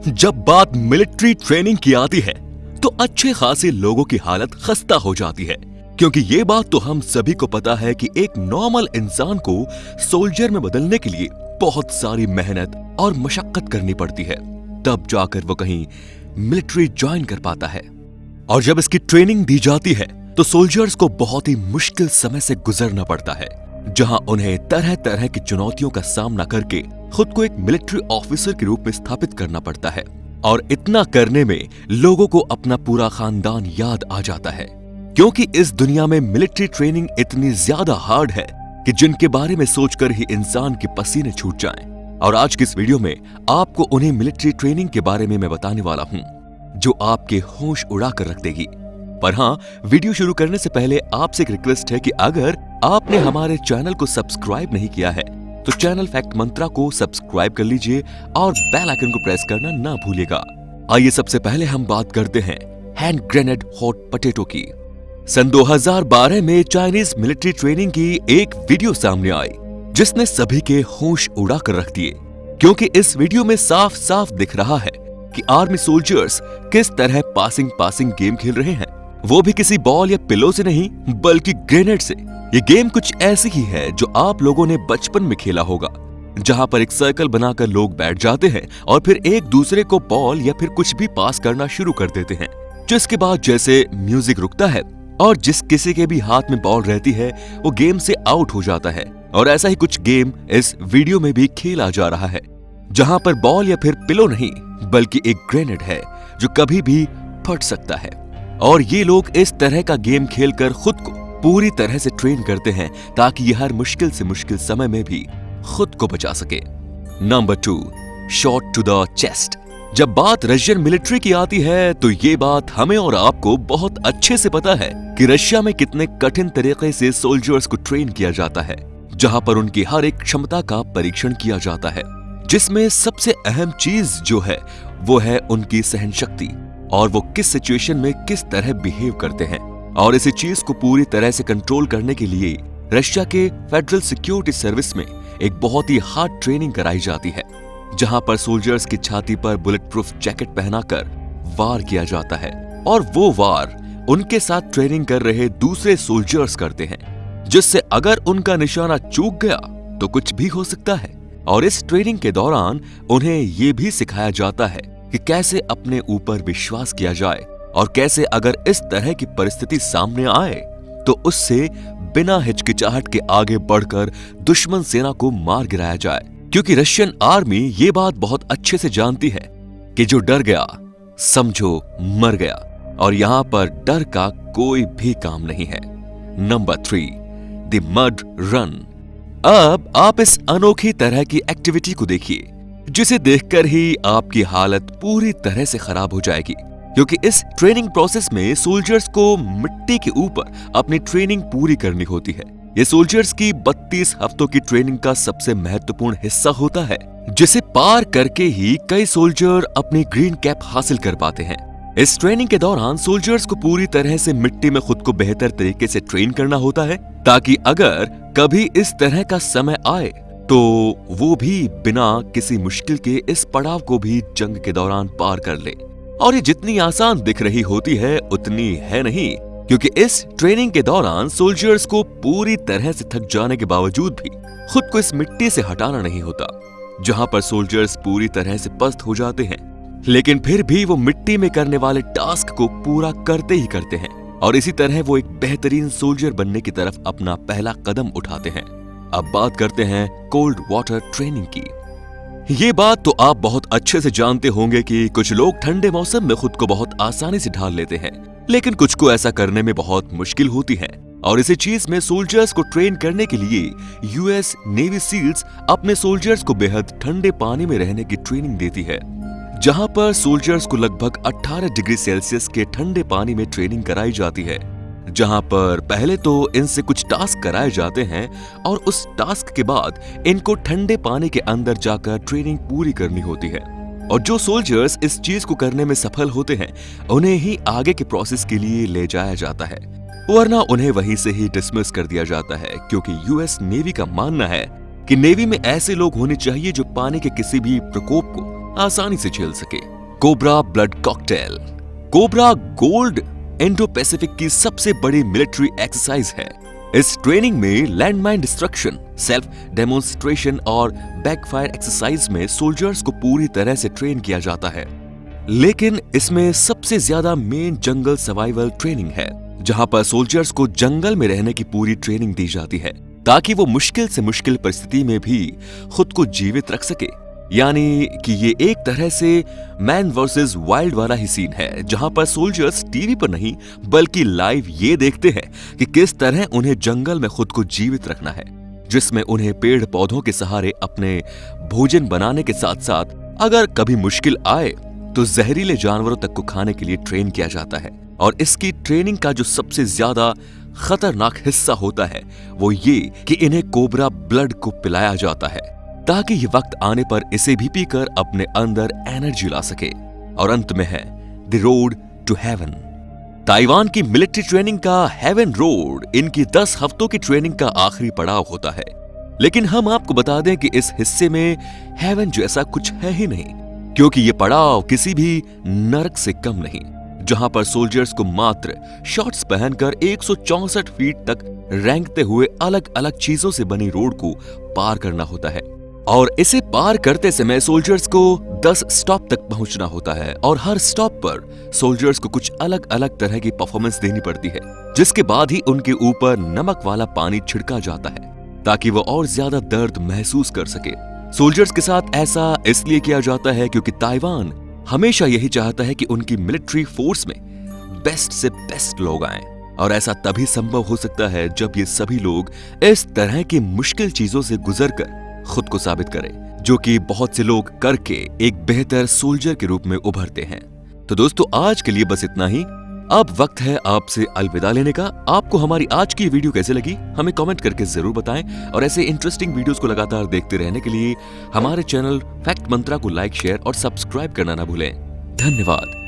जब बात military training की आती है तो अच्छे खासे लोगों की हालत खस्ता हो जाती है, क्योंकि ये बात तो हम सभी को पता है कि एक नॉर्मल इंसान को सोल्जर में बदलने के लिए बहुत सारी मेहनत और मशक्कत करनी पड़ती है, तब जाकर वो कहीं मिलिट्री ज्वाइन कर पाता है। और जब इसकी ट्रेनिंग दी जाती है तो सोल्जर्स को बहुत ही मुश्किल समय से गुजरना पड़ता है, जहां उन्हें तरह तरह की चुनौतियों का सामना करके खुद को एक मिलिट्री ऑफिसर के रूप में स्थापित करना पड़ता है। और इतना करने में लोगों को अपना पूरा खानदान याद आ जाता है, क्योंकि इस दुनिया में मिलिट्री ट्रेनिंग इतनी ज्यादा हार्ड है कि जिनके बारे में सोचकर ही इंसान के पसीने छूट जाएं। और आज की इस वीडियो में आपको उन्हें मिलिट्री ट्रेनिंग के बारे में मैं बताने वाला हूं, जो आपके होश उड़ा कर रख देगी। पर हाँ, वीडियो शुरू करने से पहले आपसे एक रिक्वेस्ट है कि अगर आपने हमारे चैनल को सब्सक्राइब नहीं किया है तो चैनल फैक्ट मंत्रा को सब्सक्राइब कर लीजिए और बेल आइकन को प्रेस करना ना भूलिएगा। आइए सबसे पहले हम बात करते हैं हैंड ग्रेनेड हॉट पोटैटो की। सन 2012 में चाइनीज मिलिट्री ट्रेनिंग की एक वीडियो सामने आई, जिसने सभी के होश उड़ा कर रख दिए, क्योंकि इस वीडियो में साफ साफ दिख रहा है कि आर्मी सोल्जर्स किस तरह पासिंग गेम खेल रहे हैं, वो भी किसी बॉल या पिलो से नहीं बल्कि ग्रेनेड से। ये गेम कुछ ऐसी ही है जो आप लोगों ने बचपन में खेला होगा, जहां पर एक सर्कल बनाकर लोग बैठ जाते हैं और फिर एक दूसरे को बॉल या फिर कुछ भी पास करना शुरू कर देते हैं, जिसके बाद जैसे म्यूजिक रुकता है और जिस किसी के भी हाथ में बॉल रहती है वो गेम से आउट हो जाता है। और ऐसा ही कुछ गेम इस वीडियो में भी खेला जा रहा है, जहां पर बॉल या फिर पिलो नहीं बल्कि एक ग्रेनेड है जो कभी भी फट सकता है। और ये लोग इस तरह का गेम खेलकर खुद को पूरी तरह से ट्रेन करते हैं ताकि ये हर मुश्किल से मुश्किल समय में भी खुद को बचा सके। Number 2, shot to the chest. जब बात रशियन मिलिट्री की आती है तो ये बात हमें और आपको बहुत अच्छे से पता है कि रशिया में कितने कठिन तरीके से सोल्जर्स को ट्रेन किया जाता है, जहां पर उनकी हर एक क्षमता का परीक्षण किया जाता है, जिसमें सबसे अहम चीज जो है वो है उनकी सहन शक्ति और वो किस सिचुएशन में किस तरह बिहेव करते हैं। और इसी चीज को पूरी तरह से कंट्रोल करने के लिए रशिया के फेडरल सिक्योरिटी सर्विस में एक बहुत ही हार्ड ट्रेनिंग कराई जाती है, जहां पर सोल्जर्स की छाती पर बुलेट प्रूफ जैकेट पहनाकर वार किया जाता है। और वो वार उनके साथ ट्रेनिंग कर रहे दूसरे सोल्जर्स करते हैं, जिससे अगर उनका निशाना चूक गया तो कुछ भी हो सकता है। और इस ट्रेनिंग के दौरान उन्हें ये भी सिखाया जाता है कि कैसे अपने ऊपर विश्वास किया जाए और कैसे अगर इस तरह की परिस्थिति सामने आए तो उससे बिना हिचकिचाहट के आगे बढ़कर दुश्मन सेना को मार गिराया जाए, क्योंकि रशियन आर्मी ये बात बहुत अच्छे से जानती है कि जो डर गया समझो मर गया, और यहाँ पर डर का कोई भी काम नहीं है। Number 3, the mud run. अब आप इस अनोखी तरह की एक्टिविटी को देखिए, जिसे देखकर ही आपकी हालत पूरी तरह से खराब हो जाएगी, क्योंकि इस ट्रेनिंग प्रोसेस में सोल्जर्स को मिट्टी के ऊपर अपनी ट्रेनिंग पूरी करनी होती है। ये सोल्जर्स की 32 हफ्तों की ट्रेनिंग का सबसे महत्वपूर्ण हिस्सा होता है, जिसे पार करके ही कई सोल्जर अपनी ग्रीन कैप हासिल कर पाते हैं। इस ट्रेनिंग के दौरान सोल्जर्स को पूरी तरह से मिट्टी में खुद को बेहतर तरीके से ट्रेन करना होता है, ताकि अगर कभी इस तरह का समय आए तो वो भी बिना किसी मुश्किल के इस पड़ाव को भी जंग के दौरान पार कर ले। और ये जितनी आसान दिख रही होती है उतनी है नहीं, क्योंकि इस ट्रेनिंग के दौरान सोल्जर्स को पूरी तरह से थक जाने के बावजूद भी खुद को इस मिट्टी से हटाना नहीं होता, जहां पर सोल्जर्स पूरी तरह से पस्त हो जाते हैं, लेकिन फिर भी वो मिट्टी में करने वाले टास्क को पूरा करते ही करते हैं। और इसी तरह वो एक बेहतरीन सोल्जर बनने की तरफ अपना पहला कदम उठाते हैं। अब बात करते हैं कोल्ड वाटर ट्रेनिंग की। ये बात तो आप बहुत अच्छे से जानते होंगे कि कुछ लोग ठंडे मौसम में खुद को बहुत आसानी से ढाल लेते हैं, लेकिन कुछ को ऐसा करने में बहुत मुश्किल होती है। और इसी चीज में सोल्जर्स को ट्रेन करने के लिए यूएस नेवी सील्स अपने सोल्जर्स को बेहद ठंडे पानी में रहने की ट्रेनिंग देती है, जहां पर सोल्जर्स को लगभग 18 डिग्री सेल्सियस के ठंडे पानी में ट्रेनिंग कराई जाती है, जहां पर पहले तो इनसे कुछ टास्क कराए जाते हैं और उस टास्क के बाद इनको ठंडे पानी के अंदर जाकर ट्रेनिंग पूरी करनी होती है। और जो सोल्जर्स इस चीज को करने में सफल होते हैं उन्हें ही आगे के प्रोसेस के लिए ले जाया जाता है, वरना उन्हें वहीं से ही डिसमिस कर दिया जाता है, क्योंकि यूएस नेवी का मानना है कि नेवी में ऐसे लोग होने चाहिए जो पानी के किसी भी प्रकोप को आसानी से झेल सके। Cobra blood cocktail. Cobra gold Indo Pacific की सबसे बड़ी मिलिट्री एक्सरसाइज है। इस ट्रेनिंग में लैंडमाइन डिस्ट्रक्शन, सेल्फ डेमोन्स्ट्रेशन और बैकफायर एक्सरसाइज में सोल्जर्स को पूरी तरह से ट्रेन किया जाता है। लेकिन इसमें सबसे ज्यादा मेन जंगल सर्वाइवल ट्रेनिंग है, जहां पर सोल्जर्स को जंगल में रहने की पूरी ट्रेनिंग दी जाती है ताकि वो मुश्किल से मुश्किल परिस्थिति में भी खुद को जीवित रख सके। यानी कि ये एक तरह से मैन वर्सेस वाइल्ड वाला ही सीन है, जहां पर सोल्जर्स टीवी पर नहीं बल्कि लाइव ये देखते हैं कि किस तरह उन्हें जंगल में खुद को जीवित रखना है, जिसमें उन्हें पेड़ पौधों के सहारे अपने भोजन बनाने के साथ साथ अगर कभी मुश्किल आए तो जहरीले जानवरों तक को खाने के लिए ट्रेन किया जाता है। और इसकी ट्रेनिंग का जो सबसे ज्यादा खतरनाक हिस्सा होता है वो ये कि इन्हें कोबरा ब्लड को पिलाया जाता है ताकि ये वक्त आने पर इसे भी पीकर अपने अंदर एनर्जी ला सके। और अंत में है the road to heaven. Taiwan की मिलिट्री ट्रेनिंग का हेवन रोड इनकी 10 हफ्तों की ट्रेनिंग का आखिरी पड़ाव होता है। लेकिन हम आपको बता दें कि इस हिस्से में हेवन जैसा कुछ है ही नहीं, क्योंकि ये पड़ाव किसी भी नरक से कम नहीं, जहां पर सोल्जर्स को मात्र शॉर्ट्स पहनकर 164 फीट तक रेंगते हुए अलग अलग चीजों से बनी रोड को पार करना होता है। और इसे पार करते समय सोल्जर्स को 10 स्टॉप तक पहुंचना होता है और हर स्टॉप पर सोल्जर्स को कुछ अलग अलग तरह की परफॉर्मेंस देनी पड़ती है, जिसके बाद ही उनके ऊपर नमक वाला पानी छिड़का जाता है ताकि वो और ज्यादा दर्द महसूस कर सके। सोल्जर्स के साथ ऐसा इसलिए किया जाता है क्योंकि ताइवान हमेशा यही चाहता है कि उनकी मिलिट्री फोर्स में बेस्ट से बेस्ट लोग आएं, और ऐसा तभी संभव हो सकता है जब ये सभी लोग इस तरह की मुश्किल चीजों से गुजरकर खुद को साबित करें, जो कि बहुत से लोग करके एक बेहतर सोल्जर के रूप में उभरते हैं। तो दोस्तों आज के लिए बस इतना ही। अब वक्त है आपसे अलविदा लेने का। आपको हमारी आज की वीडियो कैसे लगी हमें कमेंट करके जरूर बताएं, और ऐसे इंटरेस्टिंग वीडियोस को लगातार देखते रहने के लिए हमारे चैनल फैक्ट मंत्रा को लाइक, शेयर और सब्सक्राइब करना ना भूलें। धन्यवाद।